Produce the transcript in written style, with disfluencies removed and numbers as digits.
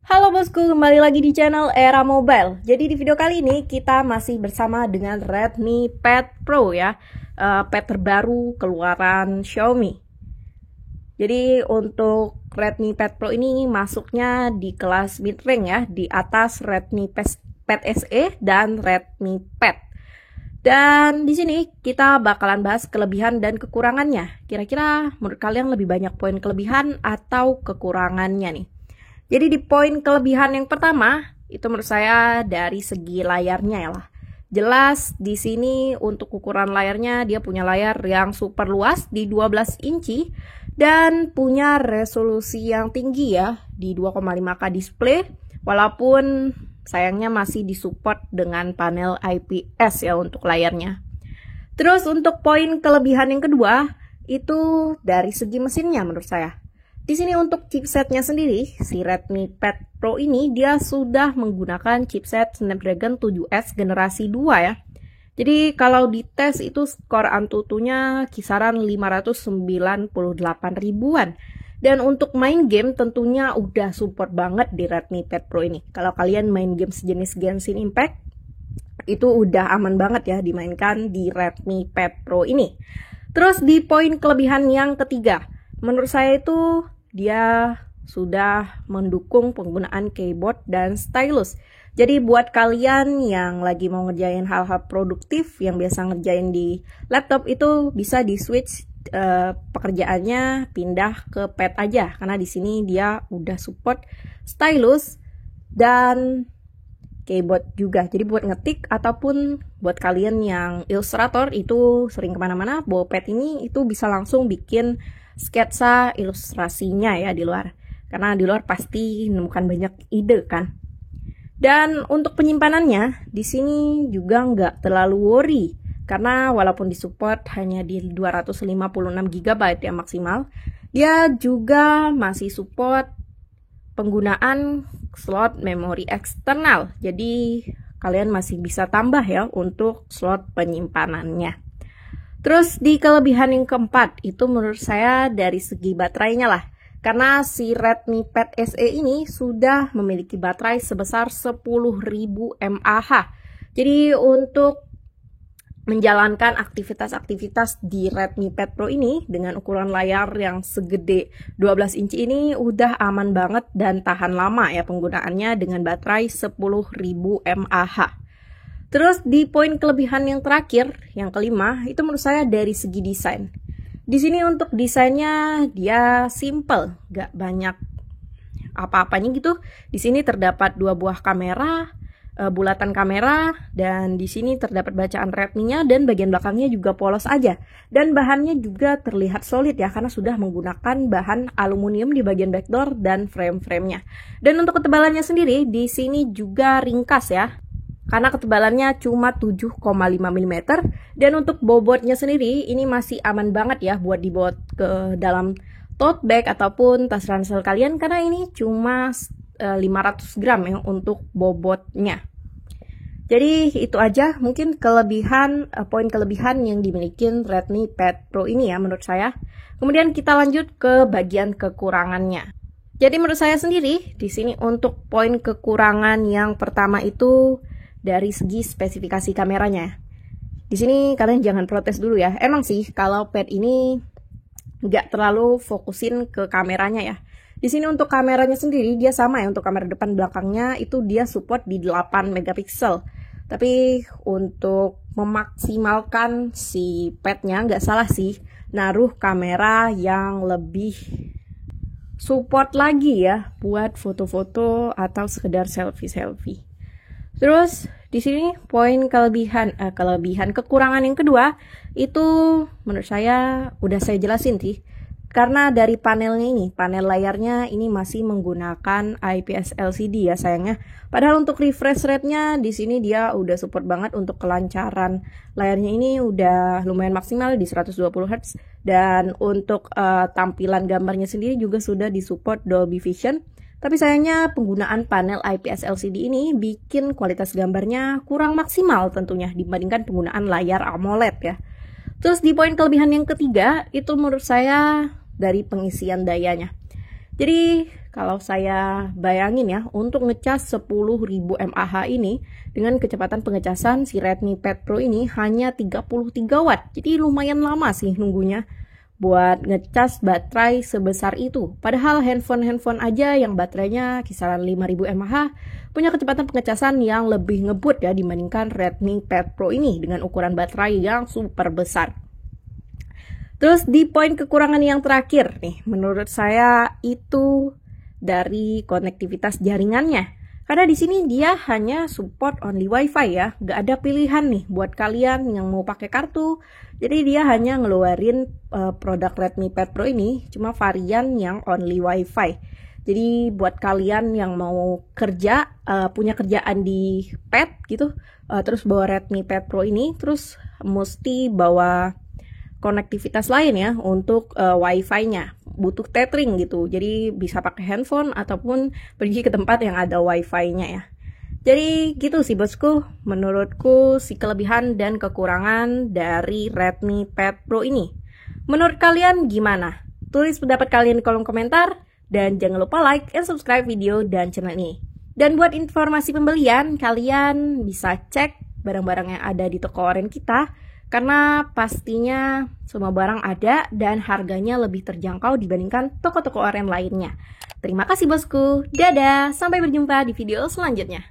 Halo bosku, kembali lagi di channel Era Mobile. Jadi di video kali ini kita masih bersama dengan Redmi Pad Pro ya, pad terbaru keluaran Xiaomi. Jadi untuk Redmi Pad Pro ini masuknya di kelas mid-range ya, di atas Redmi Pad SE dan Redmi Pad. Dan di sini kita bakalan bahas kelebihan dan kekurangannya. Kira-kira menurut kalian lebih banyak poin kelebihan atau kekurangannya nih? Jadi di poin kelebihan yang pertama, itu menurut saya dari segi layarnya ya lah. Jelas di sini untuk ukuran layarnya dia punya layar yang super luas di 12 inci dan punya resolusi yang tinggi ya di 2,5K display, walaupun sayangnya masih disupport dengan panel IPS ya untuk layarnya. Terus untuk poin kelebihan yang kedua itu dari segi mesinnya menurut saya. Di sini untuk chipsetnya sendiri, si Redmi Pad Pro ini dia sudah menggunakan chipset Snapdragon 7S generasi 2 ya. Jadi kalau dites itu skor Antutunya kisaran 598 ribuan. Dan untuk main game tentunya udah support banget di Redmi Pad Pro ini. Kalau kalian main game sejenis Genshin Impact, itu udah aman banget ya dimainkan di Redmi Pad Pro ini. Terus di poin kelebihan yang ketiga, menurut saya itu dia sudah mendukung penggunaan keyboard dan stylus. Jadi buat kalian yang lagi mau ngerjain hal-hal produktif yang biasa ngerjain di laptop itu bisa di switch pekerjaannya pindah ke pad aja, karena di sini dia udah support stylus dan keyboard juga. Jadi buat ngetik ataupun buat kalian yang ilustrator itu sering kemana-mana bawa pad ini, itu bisa langsung bikin sketsa ilustrasinya ya di luar, karena di luar pasti menemukan banyak ide kan. Dan untuk penyimpanannya di sini juga nggak terlalu worry, karena walaupun disupport hanya di 256 GB ya maksimal, dia juga masih support penggunaan slot memori eksternal. Jadi kalian masih bisa tambah ya untuk slot penyimpanannya. Terus di kelebihan yang keempat, itu menurut saya dari segi baterainya lah. Karena si Redmi Pad SE ini sudah memiliki baterai sebesar 10.000 mAh. Jadi untuk menjalankan aktivitas-aktivitas di Redmi Pad Pro ini dengan ukuran layar yang segede 12 inci ini udah aman banget dan tahan lama ya penggunaannya dengan baterai 10.000 mAh. Terus di poin kelebihan yang terakhir, yang kelima, itu menurut saya dari segi desain. Di sini untuk desainnya dia simple, gak banyak apa-apanya gitu. Di sini terdapat dua buah kamera, bulatan kamera, dan di sini terdapat bacaan Redmi-nya dan bagian belakangnya juga polos aja. Dan bahannya juga terlihat solid ya, karena sudah menggunakan bahan aluminium di bagian backdoor dan frame-framenya. Dan untuk ketebalannya sendiri, di sini juga ringkas ya, karena ketebalannya cuma 7,5 mm. Dan untuk bobotnya sendiri ini masih aman banget ya buat dibawa ke dalam tote bag ataupun tas ransel kalian, karena ini cuma 500 gram ya untuk bobotnya. Jadi itu aja mungkin kelebihan, poin kelebihan yang dimiliki Redmi Pad Pro ini ya menurut saya. Kemudian kita lanjut ke bagian kekurangannya. Jadi menurut saya sendiri di sini untuk poin kekurangan yang pertama itu dari segi spesifikasi kameranya. Di sini kalian jangan protes dulu ya. Emang sih kalau pad ini nggak terlalu fokusin ke kameranya ya. Di sini untuk kameranya sendiri dia sama ya, untuk kamera depan belakangnya itu dia support di 8 megapiksel. Tapi untuk memaksimalkan si padnya nggak salah sih naruh kamera yang lebih support lagi ya buat foto-foto atau sekedar selfie-selfie. Terus di sini poin kelebihan kekurangan yang kedua itu menurut saya udah saya jelasin sih. Karena dari panelnya ini, panel layarnya ini masih menggunakan IPS LCD ya sayangnya. Padahal untuk refresh rate-nya di sini dia udah support banget, untuk kelancaran layarnya ini udah lumayan maksimal di 120 Hz, dan untuk tampilan gambarnya sendiri juga sudah disupport Dolby Vision. Tapi sayangnya penggunaan panel IPS LCD ini bikin kualitas gambarnya kurang maksimal tentunya dibandingkan penggunaan layar AMOLED ya. Terus di poin kelebihan yang ketiga itu menurut saya dari pengisian dayanya. Jadi Kalau saya bayangin ya, untuk ngecas 10.000 mAh ini, dengan kecepatan pengecasan si Redmi Pad Pro ini hanya 33 watt. Jadi lumayan lama sih nunggunya buat ngecas baterai sebesar itu. Padahal handphone aja yang baterainya kisaran 5.000 mAh punya kecepatan pengecasan yang lebih ngebut ya dibandingkan Redmi Pad Pro ini dengan ukuran baterai yang super besar. Terus di poin kekurangan yang terakhir nih, menurut saya itu dari konektivitas jaringannya. Karena di sini dia hanya support only WiFi ya, nggak ada pilihan nih buat kalian yang mau pakai kartu. Jadi dia hanya ngeluarin produk Redmi Pad Pro ini cuma varian yang only WiFi. Jadi buat kalian yang mau kerja, punya kerjaan di Pad gitu, terus bawa Redmi Pad Pro ini, terus mesti bawa konektivitas lain ya untuk WiFi-nya. Butuh tethering gitu, jadi bisa pakai handphone ataupun pergi ke tempat yang ada wifi-nya ya. Jadi gitu sih bosku, menurutku si kelebihan dan kekurangan dari Redmi Pad Pro ini. Menurut kalian gimana? Tulis pendapat kalian di kolom komentar, dan jangan lupa like and subscribe video dan channel ini. Dan buat informasi pembelian, kalian bisa cek barang-barang yang ada di toko oren kita, karena pastinya semua barang ada dan harganya lebih terjangkau dibandingkan toko-toko oren lainnya. Terima kasih bosku, dadah, sampai berjumpa di video selanjutnya.